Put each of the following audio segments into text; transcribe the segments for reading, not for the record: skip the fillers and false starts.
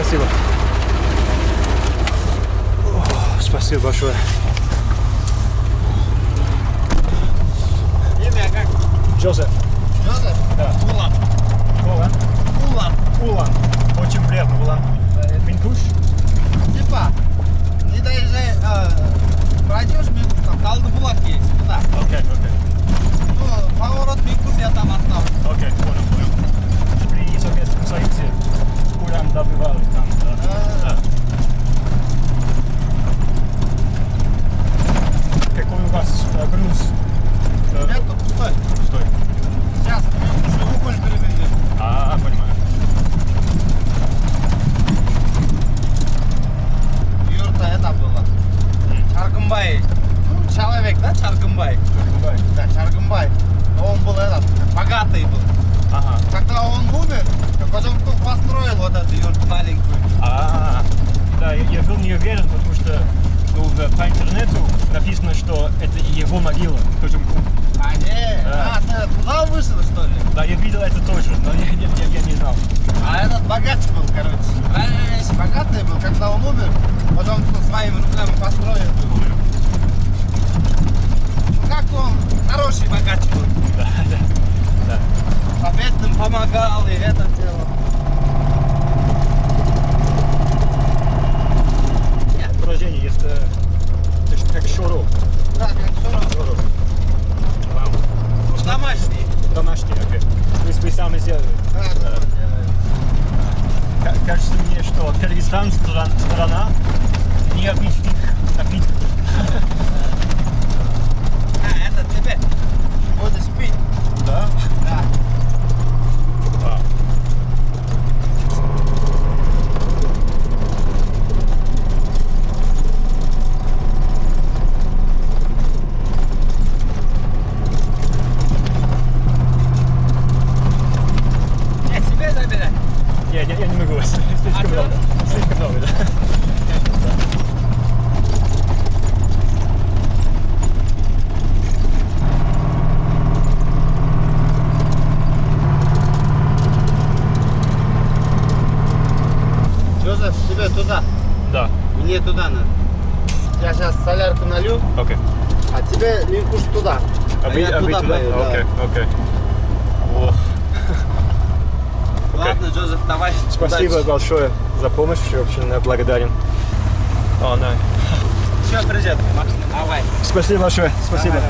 Спасибо. О, спасибо большое. Имя как? Джозеф. Джозеф? Да. Улан. Улан? Улан. Улан. Очень приятно, Улан. Мин-Куш? Типа, не доезжай, пройдешь Мин-Куш, там Талдыбулак есть, туда. Окей. Ну, поворот Мин-Куш я там оставлю. Окей, понял. При Советском Союзе уран добывали там, да. Какой у вас груз? Это пустой. Пустой. Сейчас, уже уголь перевели. Понимаю. Юрта это было. Чаргымбай. Ну, человек, да, Чаргымбай? Да, Чаргымбай. Он был этот, богатый был. Ага. Когда он умер, Kojomkul построил вот эту юрту маленькую. Да, я был не уверен, потому что по интернету написано, что это его могила, Kojomkul. Ты туда вышел, что ли? Да, я видел это тоже, но я не знал. А этот богач был, короче. Раньше богатый был, когда он умер, Kojomkul своими руками построил. Как он хороший богач был. Да. А бедным помогал и это делал. Положение есть как шоро. Да, как шоро. Вау. Домашний. Домашний, окей. То есть вы сами сделали? Да. Кажется мне, что Кыргызстан страна необычных напитков. Это тебе. Будешь пить. Да? Да. Вау. Себе забирай. Я не могу, слишком много, да. Джозеф, тебе туда. Да. Мне туда надо. Я сейчас солярку налью, Окей. а тебе Мин-Куш туда. А вы туда? пою, да. Окей. О. Ладно, Джозеф, давай. Спасибо удачи. большое за помощь, очень благодарен. О, да. Все, придет. Давай. Спасибо большое, спасибо. Давай.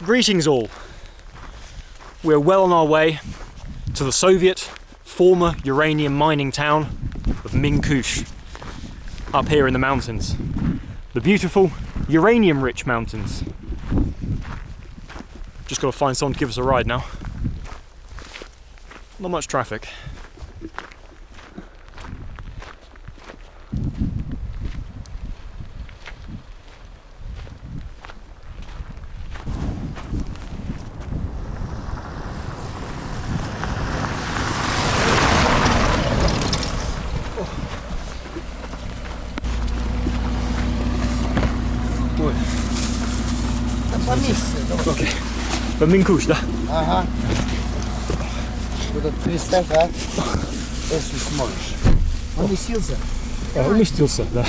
Greetings all. We're well on our way to the Soviet former uranium mining town of Ming-Kush, up here in the mountains. The beautiful uranium-rich mountains. Just got to find someone to give us a ride now. Not much traffic. Окей. По Мing-Kush, да? Ага. Вот этот представь, а? Если сможешь. Уместился? Уместился, да.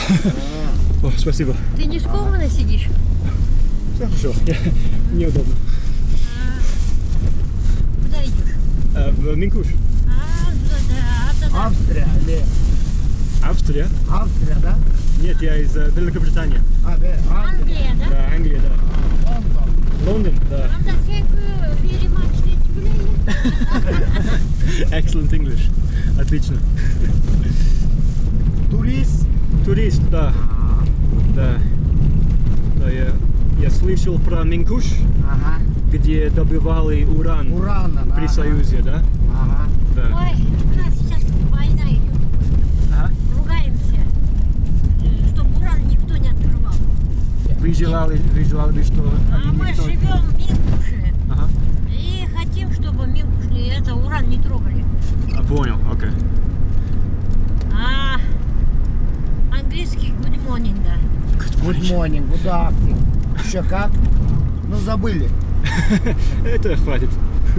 О, спасибо. Ты не скованно сидишь? Все хорошо, неудобно. Куда идешь? В Мing-Kush. Да. Австрия, или? Австрия? Австрия, да? Нет, я из Великобритании. Англия, да? Да, Англия, да. Лондон, да. very much Excellent English. Отлично. Турист? Турист, да. Да, я слышал про Мing-Kush, Ага. где добывали уран Урана, при Союзе, да? Ага. Да. Ой, у нас сейчас война идет. Ага. Ругаемся, чтобы уран никто не открывал. Вы желали бы, что А мы никто... живем в Мing-Куше. Ага. И это уран не трогали. А, понял, окей. А английский good morning, да. Good morning, good afternoon. Еще как? Ну забыли. Это хватит.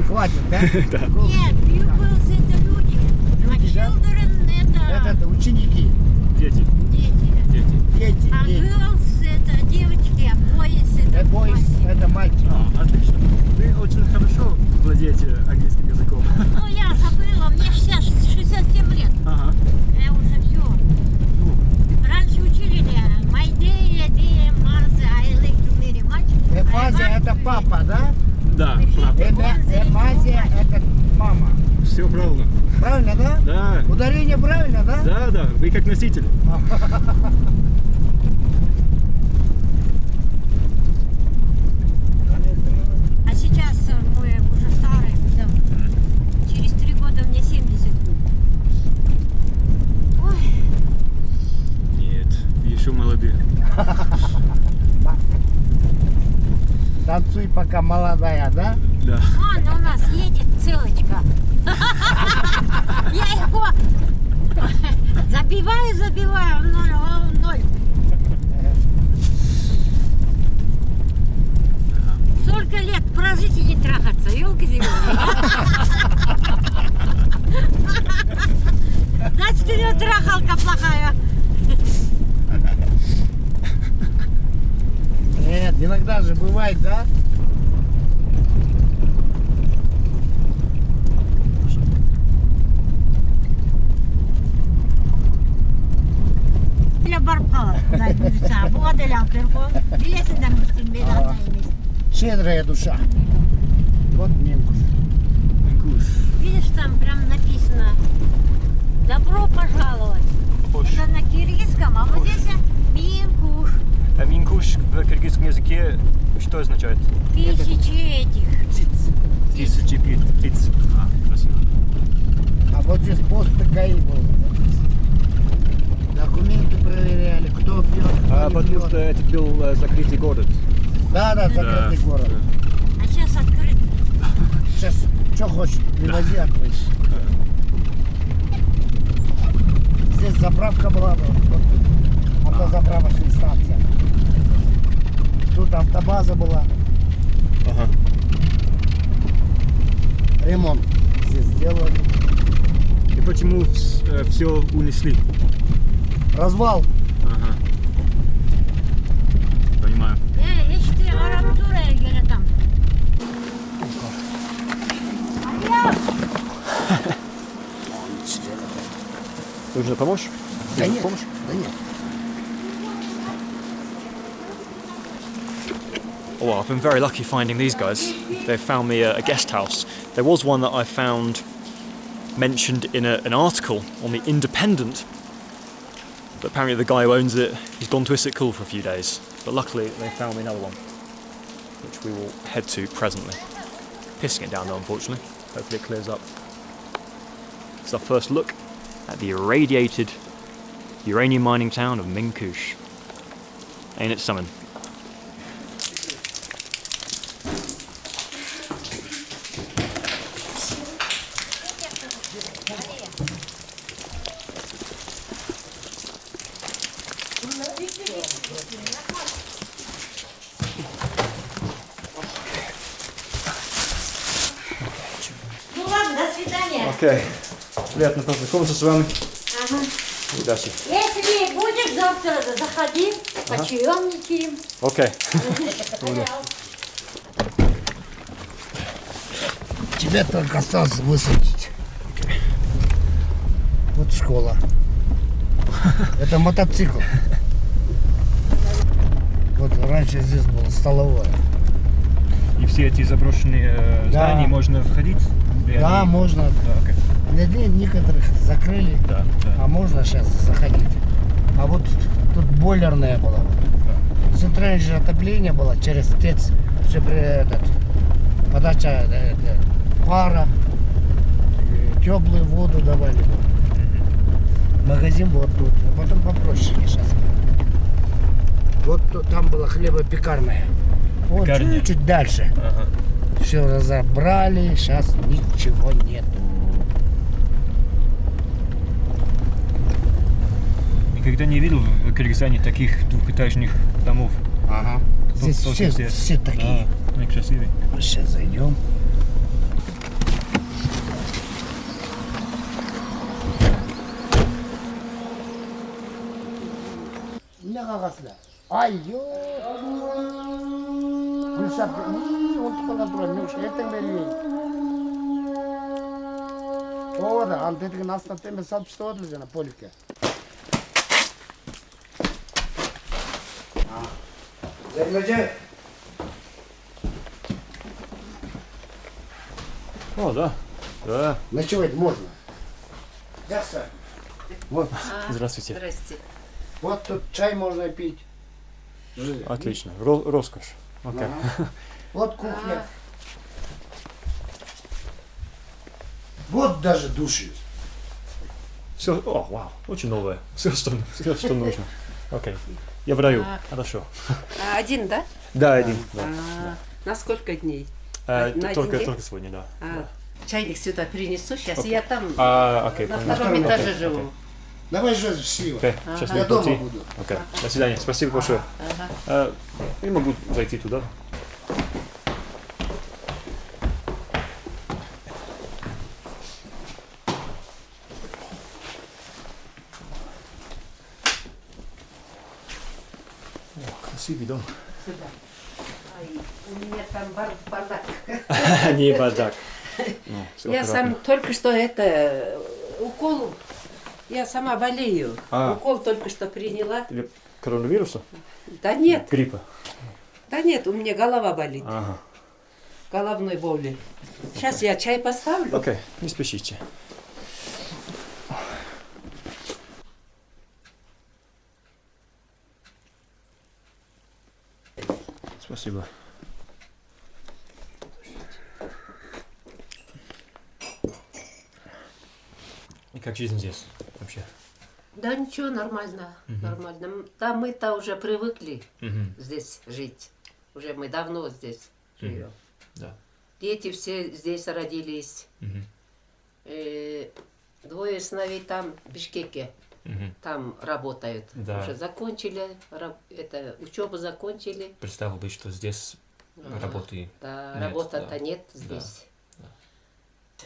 Хватит, да? Да. Нет, pupils это люди. А Люди, да? children Это ученики. Дети. дети. Дети. Дети, А дети. girls это девочки, а boys это Boys, мальчики. это мальчик. А, отлично. Вы очень хорошо владеете английским языком. Ну я забыла, мне 67 лет. Ага. Я уже все. Раньше учили my day, Mars, I like to marry much. Эпазия это папа, да? Да, правда. Эпазия это мама. Все правильно. Правильно, да? Да. Ударение правильно, да? Да, да, вы как носитель. А сейчас мы уже старые, да. Через 3 года мне 70 будет. Ой, Нет, вы еще молодые. Танцуй, пока молодая, да? Да. вон у нас едет целочка. Я его забиваю, ноль. Столько лет прожить и не трахаться, елки зеленые. Значит, у него трахалка плохая. Нет, иногда же бывает, да? Барбкала, да, бюджета. Буаделя перкон. Билесиnden müsün belanaymış. Щедрая душа. Вот Мин-Куш. Мing-Kuш. Видишь, там прям написано «Добро пожаловать». Это на киргизском, а вот здесь Мин-Куш. А Мing-Kush в киргизском языке что означает? Тысячи этих. Тысячи птиц. А, красиво. А вот здесь пост ДК был. Вот здесь. Документы проверяли, кто пьет, кто А не потому пьет. что это был закрытый город. Да, закрытый город. А сейчас открыт. Сейчас, что хочешь, привози, открыть. Здесь заправка была, вот тут автозаправочная станция. Тут автобаза была, Ага. ремонт здесь сделали. И почему все унесли? Развал. Ага. Понимаю. İşte Araptura'ya göre tam. Нужно помочь? Да нет, Помощь? да нет. Well, I've been very lucky finding these guys. They found me a guest house. There was one that I found mentioned in an article on the Independent, but apparently the guy who owns it, he's gone to Istanbul for a few days. But luckily they found me another one, which we will head to presently. Pissing it down though, unfortunately. Hopefully it clears up. It's our first look at the irradiated uranium mining town of Ming-Kush. Ain't it something? Ну ладно, до свидания. Окей. Приятно познакомиться с вами. Ага. Удачи. Если будешь завтра, заходи, почаемничаем. Окей. Тебе только осталось высадить. Вот школа. Это мотоцикл. Вот раньше здесь было столовая. И все эти заброшенные здания можно входить? Или Да, они- можно. Да, окей. Некоторых закрыли, Да, а можно сейчас заходить. А вот тут бойлерная была. Центральное же отопление было через ТЭЦ. Все подача пара, теплую воду давали. Магазин вот тут, а потом попроще сейчас. Вот там была хлебопекарная. Вот Пекарня. чуть-чуть дальше. Ага. Все разобрали, сейчас ничего нету. Никогда не видел в Кыргызстане таких двухэтажных домов. Ага. Здесь все такие. Да, они красивые. Сейчас зайдем. Ne kakasla? Ayyo. Gülşah, unuttuk olan duran. Yok, erten veriyor. O da, an dediğin aslında temel salpışta oldu canım, polike. Zermece. О, да. Да. Ночевать можно. Ясно. Вот. Здравствуйте. Здрасте. Вот тут чай можно пить. Отлично. Роскошь. Окей. Ага. Вот кухня. Вот даже душ есть. Все, о, вау, очень новое. Все, что нужно. Окей. Я в раю. Хорошо. Один, да? Да, один. Да. На сколько дней? На один Только день? сегодня, да. Чайник сюда принесу сейчас. Окей. Я там Окей, на понятно. втором этаже Окей, живу. окей. Давай же счастливо. Окей, сейчас Я не дома пойти. буду. Окей. До свидания. Спасибо большое. Я могу зайти туда. О, красивый дом. Сюда. Ай, у меня там бардак. Не бардак. Ну, всё Я аккуратно. сам только что укол. Я сама болею. Укол только что приняла. Или коронавируса? Да нет, Гриппа? да нет, у меня голова болит. Ага. Головной боли. Сейчас я чай поставлю. Окей, не спешите. Спасибо. И как жизнь здесь вообще? Да ничего, нормально, нормально. Да мы-то уже привыкли здесь жить. Уже мы давно здесь живем. Да. Дети все здесь родились. Двое сыновей там, в Бишкеке, там работают. Да. Уже закончили, учебу закончили. Представил бы, что здесь работы Да, нет, работы-то да. нет здесь.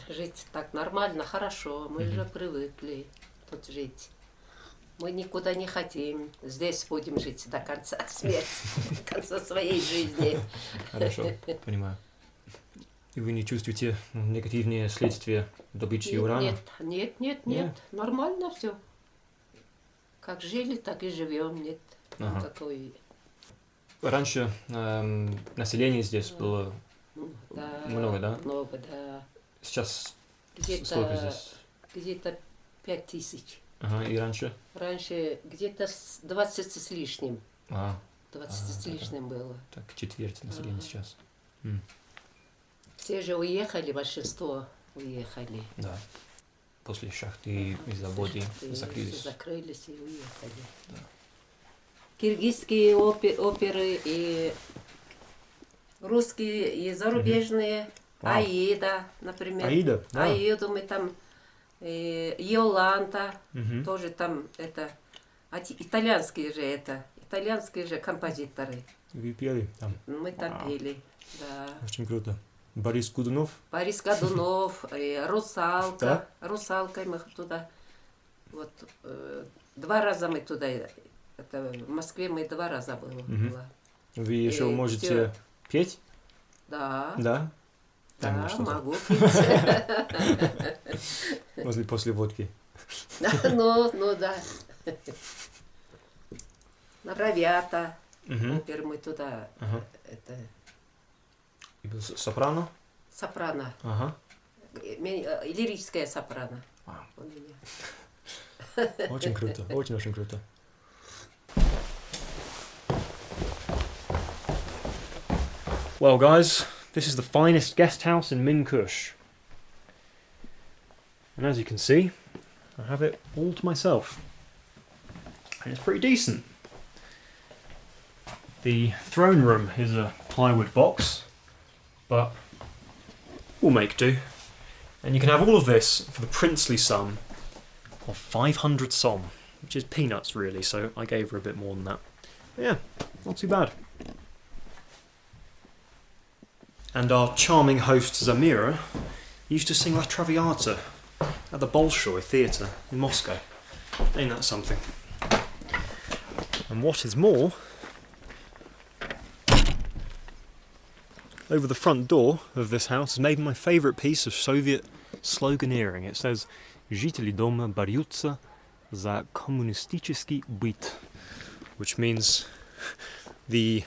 Жить так нормально, хорошо. Мы же привыкли тут жить. Мы никуда не хотим. Здесь будем жить до конца смерти, до конца своей жизни. Хорошо, понимаю. И вы не чувствуете негативные следствия добычи урана? Нет. Нормально все. Как жили, так и живем. Нет никакой. Раньше население здесь было Да, много, да? Много, да. Сейчас сколько здесь? Где-то 5000. Ага, и раньше? Раньше где-то 20 с лишним. 20 с да, лишним было. Так, четверть населения сейчас. Все же уехали, большинство уехали. Да. После шахты и заводы закрылись. Закрылись и уехали. Да. Киргизские оперы и русские, и зарубежные. Вау. Аида, например. Аида? Да. Аиду мы там, Йоланта, Мгм. тоже там это, итальянские же композиторы. Вы пели там? Мы там Вау. пели, да. Очень круто. Борис Годунов? Борис Годунов, Русалка. Да? Русалкой мы туда. Вот 2 раза мы туда. Это в Москве мы 2 раза было. Вы еще можете всё. петь? Да. Да? Да, Там что-то. могу петь. После водки. Ну да. На Равята. Мгм. Теперь мы туда. Ага. Это И был сопрано? сопрано. Ага. Лирическая сопрано. Вау. У меня. Очень круто, очень круто. Well guys, this is the finest guest house in Ming-Kush. And as you can see, I have it all to myself. And it's pretty decent. The throne room is a plywood box, but We'll make do. And you can have all of this for the princely sum of 500 som, which is peanuts really, so I gave her a bit more than that. But yeah, not too bad. And our charming host Zamira used to sing La Traviata at the Bolshoi Theatre in Moscow. Ain't that something? And what is more, over the front door of this house is maybe my favourite piece of Soviet sloganeering. It says "Жители дома борются за коммунистический быт," which means the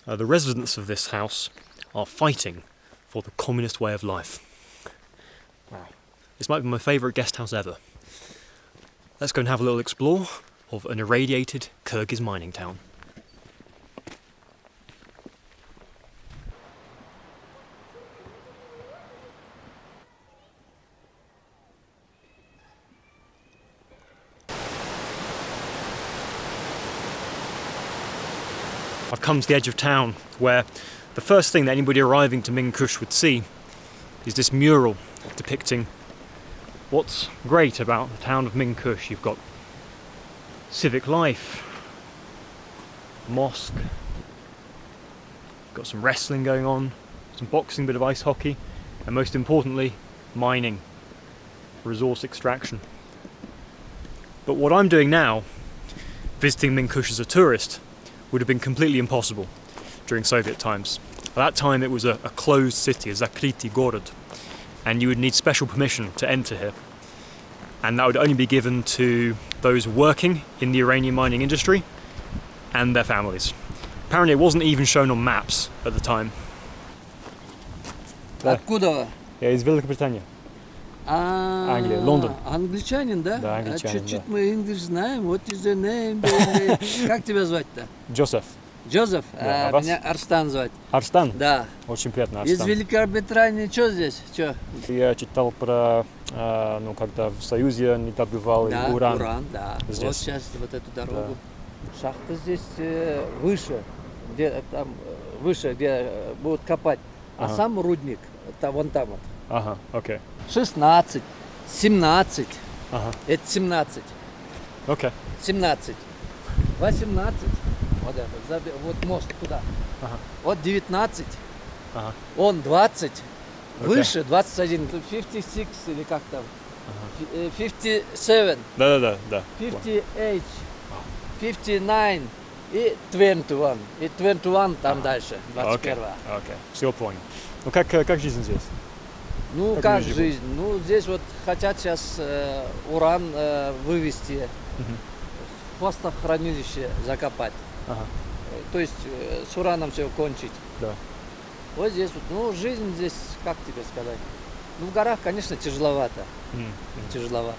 residents of this house are fighting for the communist way of life. Wow. This might be my favourite guest house ever. Let's go and have a little explore of an irradiated Kyrgyz mining town. I've come to the edge of town where the first thing that anybody arriving to Ming-Kush would see is this mural depicting what's great about the town of Ming-Kush. You've got civic life, mosque, got some wrestling going on, some boxing, bit of ice hockey, and most importantly, mining, resource extraction. But what I'm doing now, visiting Ming-Kush as a tourist, would have been completely impossible during Soviet times. At that time it was a closed city, a zakryty город, and you would need special permission to enter here. And that would only be given to those working in the uranium mining industry and their families. Apparently it wasn't even shown on maps at the time. Откуда? Я из Великобритании. Англия, Лондон. Англичанин, да? Да, англичанин, чуть-чуть да. мы English знаем. What is the name, baby? Как тебя звать-то? Джозеф. Джозеф? Да, а вас? Меня Арстан звать. Арстан? Да. Очень приятно, Из Арстан. Великобритании, что здесь? Что? Я читал про, когда в Союзе они добывали Да, уран. уран, да. Здесь. Вот сейчас вот эту дорогу. Шахта здесь выше, где там выше, где будут копать. А Ага. сам рудник, вон там вот. Ага, окей. 16, 17. Ага, Это 17. окей. 17. 18. Вот это, вот мост туда. Ага. Вот 19. Ага. Он 20. Окей. Выше 21. 56 или как там. 57. Да. 58. 59. И 21. И 21 там дальше. 21. Окей, все понял. Ну как жизнь здесь? Ну Как как люди живут? жизнь? Ну здесь вот хотят сейчас уран вывести. В хвостохранилище закопать. Ага. То есть с ураном все кончить. Да. Вот здесь вот, ну жизнь здесь, как тебе сказать? Ну в горах, конечно, тяжеловато. Тяжеловато.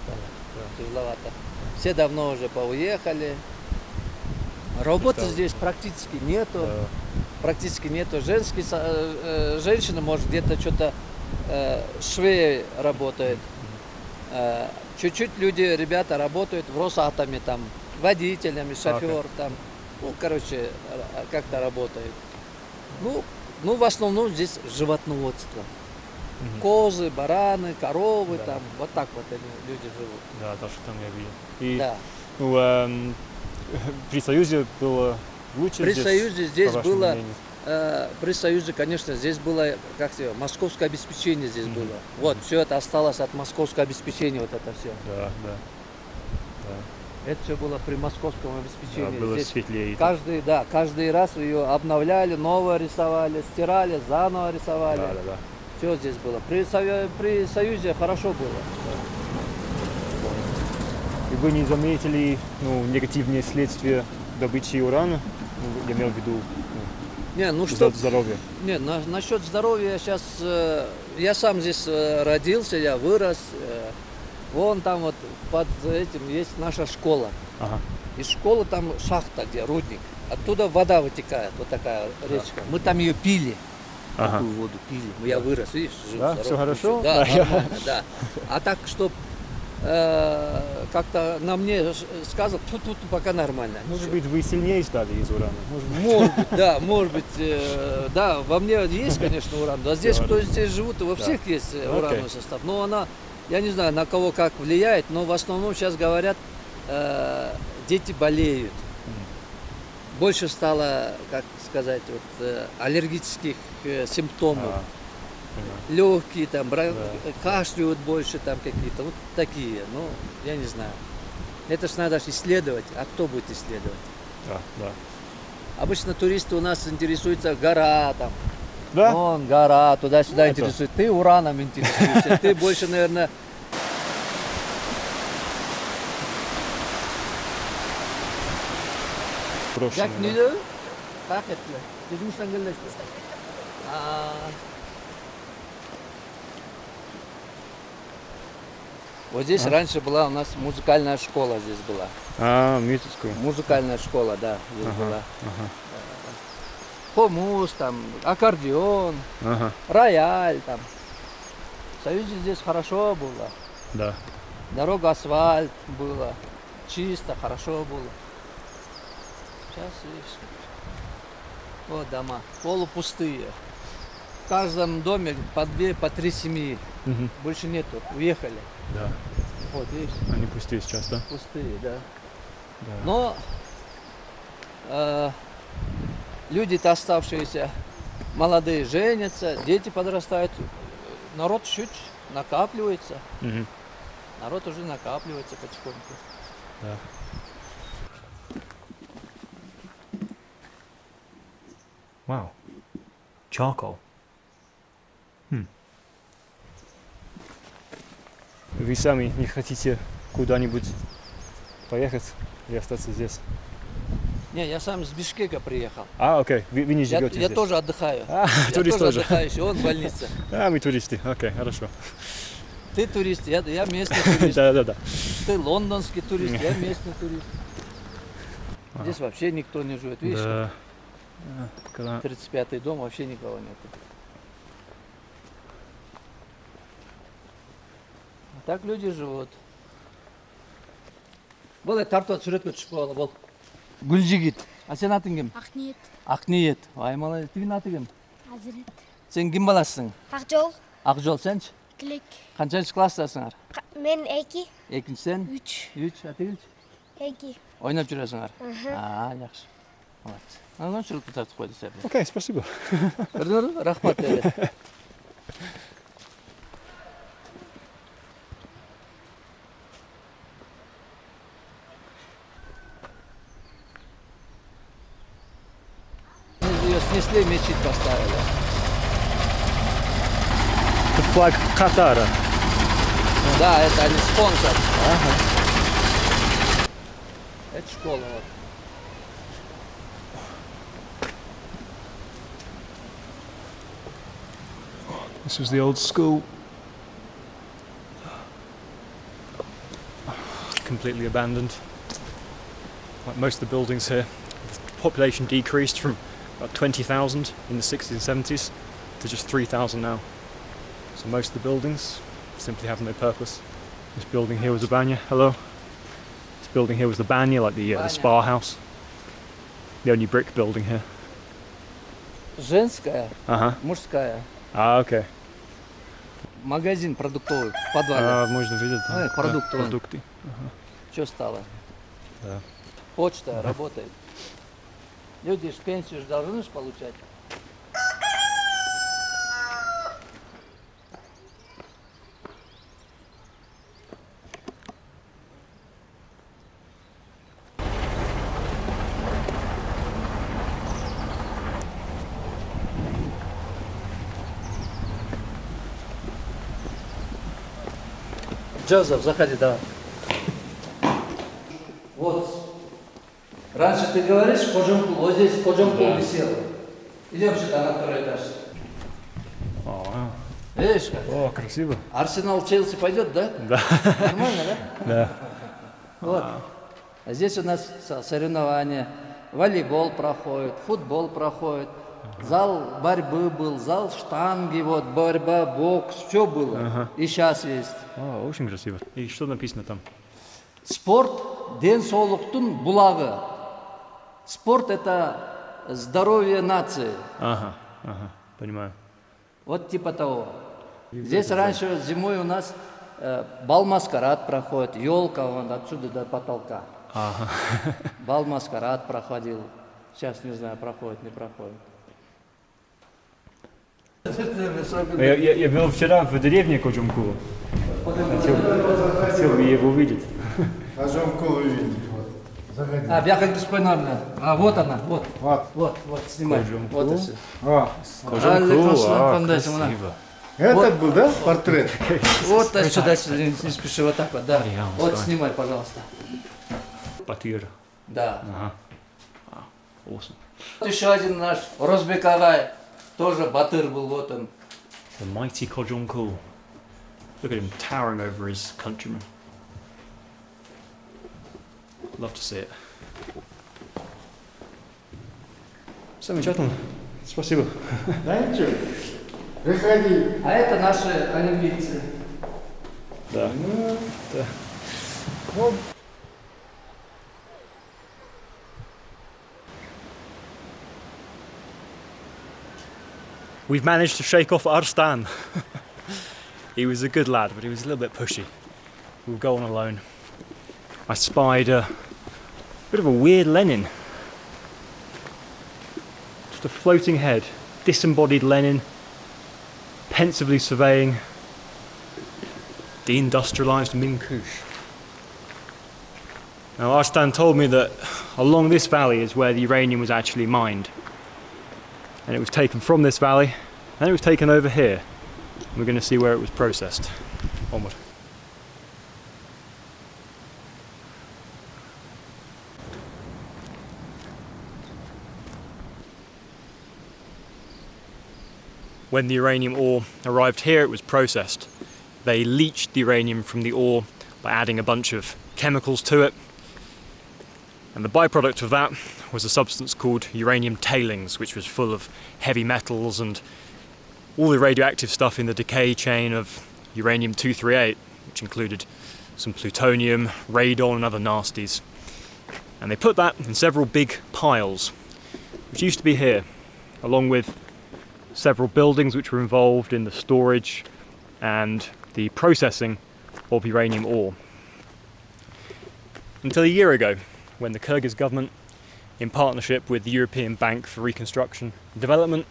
Тяжеловато. Все давно уже поуехали. Работы Представь. здесь практически нету. Да. Практически нету. Женщина может где-то что-то швеей работает. Чуть-чуть люди, ребята работают в Росатоме там, водителями, шофер там. Ну, короче, как-то работают. Ну, в основном здесь животноводство. Козы, бараны, коровы, Да. там, вот так вот они, люди живут. Да, то, что там я видел. И Да. ну, при Союзе было лучше При здесь, Союзе здесь по вашему было, мнению? при Союзе, конечно, здесь было, как сказать, московское обеспечение здесь было. Вот, все это осталось от московского обеспечения, вот это все. Да. Это все было при московском обеспечении. Да, было Здесь светлее. каждый раз ее обновляли, новое рисовали, стирали, заново рисовали. Да. Все здесь было. При Союзе хорошо было. И вы не заметили негативные следствия добычи урана? Ну, я имел в виду Не, ну что, здоровье. не, насчет здоровья сейчас, я сам здесь родился, я вырос. Вон там вот под этим есть наша школа. Ага. Из школы там шахта, где рудник. Оттуда вода вытекает, вот такая речка. Мы там ее пили. Ага. Такую воду пили. Я вырос, видишь, жил Да, здоров, всё хорошо? Да, Да. нормально, да. А так, чтоб как-то на мне сказал, тут пока нормально. Может быть, вы сильнее стали из урана? Может быть, да, может быть, да, во мне есть, конечно, уран. А здесь, кто здесь живут, во всех есть урановый состав. Но она, я не знаю, на кого как влияет, но в основном сейчас говорят, дети болеют. Больше стало, как сказать, вот, аллергических симптомов. Легкие, там, кашляют больше, там какие-то, вот такие, ну, я не знаю. Это ж надо исследовать, а кто будет исследовать? Да. Обычно туристы у нас интересуются гора, там, Да? вон гора, туда-сюда Это. интересуют. Ты ураном интересуешься, ты больше, наверное... Брошено, да? Как это? Ты думаешь, там говоришь? Вот здесь раньше была у нас музыкальная школа, здесь была. Митицкую. Музыкальная школа, да, здесь была. Хомус, там, аккордеон, рояль, там. В Союзе здесь хорошо было. Да. Дорога, асфальт было. Чисто, хорошо было. Сейчас, видишь, вот дома, полупустые. В каждом доме по 2, по 3 семьи. Больше нету, уехали. Да. Вот, видишь? Они пустые сейчас, да? Пустые, да. Но люди-то оставшиеся, молодые женятся, дети подрастают, народ чуть накапливается. Народ уже накапливается потихоньку. Да. Вау. Charcoal. Вы сами не хотите куда-нибудь поехать или остаться здесь? Не, я сам с Бишкека приехал. Окей. Вы не живете здесь? Я тоже отдыхаю. Я турист тоже. отдыхающий, он в больнице. Мы туристы. Окей, хорошо. Ты турист, я местный турист. Да. Ты лондонский турист, я местный турист. Здесь вообще никто не живет, видишь? Да. 35-й дом, вообще никого нет. Так люди живут. Бұл тартуат суретке түсіп қалды бұл. Гүлжігіт. А сен атың кім? Ақниет. Ақниет. Ай, молодец. Твин аты кім? Азірет. Сен кім баласың? Ақжол. Ақжол, сенші? Тілек. Қаншаншы класстасыңар? Мен Эки. Екінші сен? 3. 3, атың? Эки. Ойнап жүресіңар? Жақсы. Молодец. Анан суретке тартып қойды сәбі. Окей, спасибо. Көрдіңіз, рахмат деді. Ее снесли, мечеть поставили. Это флаг Катара. Да, это они спонсор. Это школа вот. This was the old school. Completely abandoned. Like most of the buildings here, the population decreased from about 20,000 in the 60s and 70s to just 3,000 now. So most of the buildings simply have no purpose. This building here was a banya. Hello. This building here was the banya, like the spa house. The only brick building here. Женская, мужская. Okay. Магазин продуктовый в подвале. Можно видеть. Да. Продукты. Продукты. Что стало? Да. Почта работает. Люди ж пенсию ж должны ж получать. Джозеф, заходи, давай. Вот. Раньше ты говоришь Kojomkul, вот здесь Kojomkul висел. Идем сюда на второй этаж. Видишь как? О, красиво. Арсенал Челси пойдет, да? Да. Нормально, да? Да. Вот. А здесь у нас соревнования. Волейбол проходит, футбол проходит, Зал борьбы был, зал штанги, вот, борьба, бокс, все было. Ага. И сейчас есть. О, очень красиво. И что написано там? Спорт – денсаулықтың бұлағы. Спорт – это здоровье нации. Ага, понимаю. Вот типа того. Здесь раньше зимой у нас бал-маскарад проходит, елка вон отсюда до потолка. Ага. Бал-маскарад проходил. Сейчас не знаю, проходит, не проходит. Я был вчера в деревне Kojomkul. Хотел его увидеть. Kojomkul увидели. Вот. Заходи. А, я как бы спинально. А, вот она, вот. Вот. Вот, снимай. Kojomkul. Вот и все. О, Красиво. этот был, да, портрет? Вот сюда, не спеши, вот так вот, да. Я Вот, устал. снимай, пожалуйста. Батыр. Да. Ага. Awesome. Вот еще один наш, Розбек Агай, тоже батыр был, вот он. The mighty Kojomkul. Look at him towering over his countrymen. Love to see it. Замечательно. Спасибо. Да ничего. Приходи. А это наши олимпийцы. Да. We've managed to shake off Arstan. He was a good lad, but he was a little bit pushy. We'll go on alone. I spied a bit of a weird Lenin. Just a floating head, disembodied Lenin, pensively surveying deindustrialized Ming-Kush. Now Arstan told me that along this valley is where the uranium was actually mined. And it was taken from this valley, and it was taken over here. We're going to see where it was processed. Onward. When the uranium ore arrived here, it was processed. They leached the uranium from the ore by adding a bunch of chemicals to it. And the byproduct of that was a substance called uranium tailings, which was full of heavy metals and all the radioactive stuff in the decay chain of uranium-238, which included some plutonium, radon and other nasties. And they put that in several big piles, which used to be here, along with several buildings which were involved in the storage and the processing of uranium ore. Until a year ago, when the Kyrgyz government, in partnership with the European Bank for Reconstruction and Development,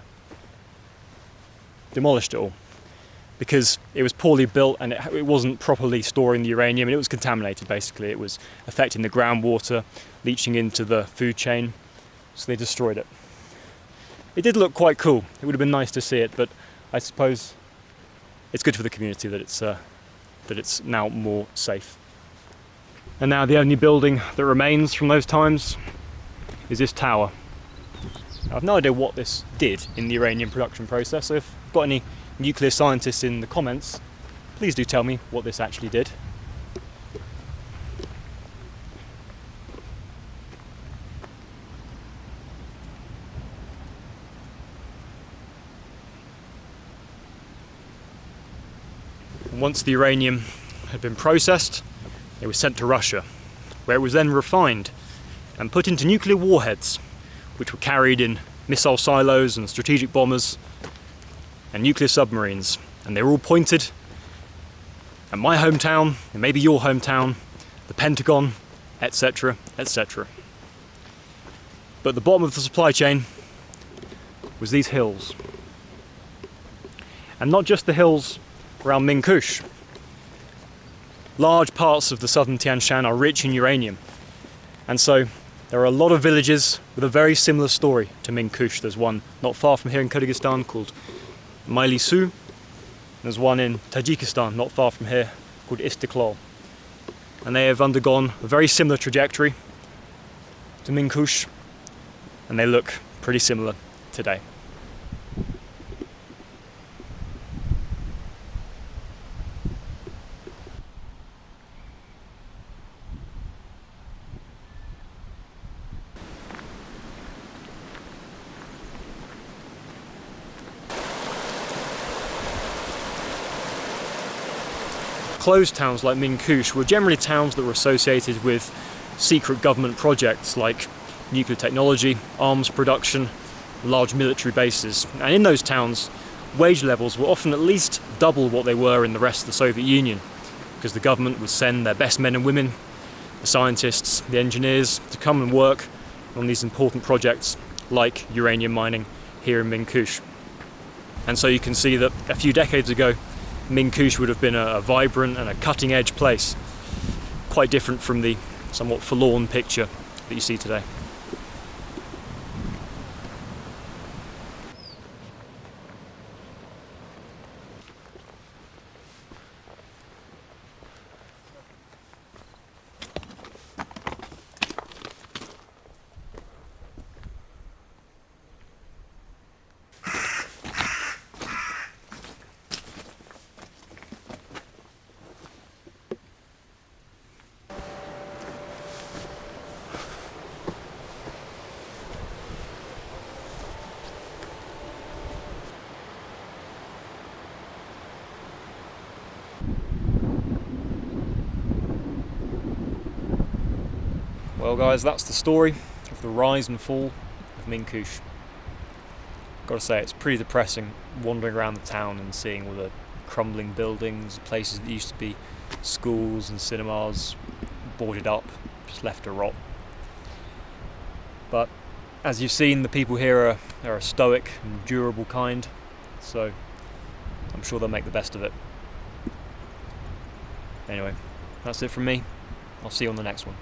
demolished it all because it was poorly built and it wasn't properly storing the uranium, and it was contaminated basically. It was affecting the groundwater, leaching into the food chain, so they destroyed it. It did look quite cool. It would have been nice to see it, but I suppose it's good for the community that it's now more safe. And now the only building that remains from those times is this tower. Now, I've no idea what this did in the uranium production process, so if you've got any nuclear scientists in the comments, please do tell me what this actually did. And once the uranium had been processed, it was sent to Russia, where it was then refined and put into nuclear warheads, which were carried in missile silos and strategic bombers and nuclear submarines. And they were all pointed at my hometown, and maybe your hometown, the Pentagon, etc., etc. But at the bottom of the supply chain was these hills. And not just the hills around Ming-Kush. Large parts of the southern Tian Shan are rich in uranium, and so there are a lot of villages with a very similar story to Ming-Kush. There's one not far from here in Kyrgyzstan called Mailisu. There's one in Tajikistan not far from here called Istiklal, and they have undergone a very similar trajectory to Ming-Kush, and they look pretty similar today. closed towns like Ming-Kush were generally towns that were associated with secret government projects like nuclear technology, arms production, large military bases. And in those towns, wage levels were often at least double what they were in the rest of the Soviet Union, because the government would send their best men and women, the scientists, the engineers, to come and work on these important projects like uranium mining here in Ming-Kush. And so you can see that a few decades ago, Ming-Kush would have been a vibrant and a cutting-edge place, quite different from the somewhat forlorn picture that you see today. Well guys, that's the story of the rise and fall of Ming-Kush. Gotta say, it's pretty depressing wandering around the town and seeing all the crumbling buildings, places that used to be schools and cinemas, boarded up, just left to rot. But as you've seen, the people here are a stoic and durable kind, so I'm sure they'll make the best of it. Anyway, that's it from me. I'll see you on the next one.